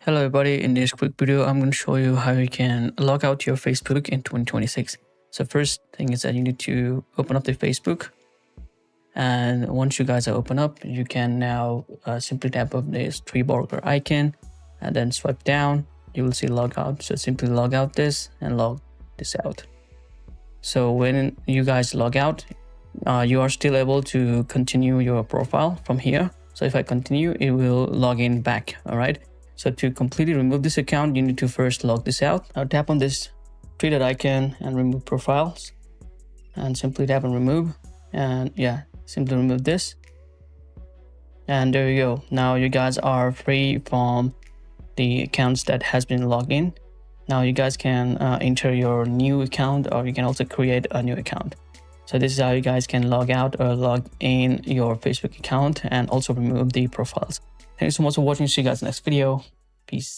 Hello everybody, in this quick video I'm going to show you how you can log out your Facebook in 2026. So first thing is that you need to open up the Facebook, and once you guys are open up, you can now simply tap on this three burger icon and then swipe down. You will see logout, so simply log out this and log this out. So when you guys log out, you are still able to continue your profile from here. So if I continue, it will log in back. All right. So to completely remove this account, you need to first log this out. Now tap on this three-dot icon and remove profiles, and simply tap on remove. And yeah, simply remove this. And there you go. Now you guys are free from the accounts that has been logged in. Now you guys can enter your new account, or you can also create a new account. So this is how you guys can log out or log in your Facebook account and also remove the profiles. Thank you so much for watching. See you guys in the next video. Peace.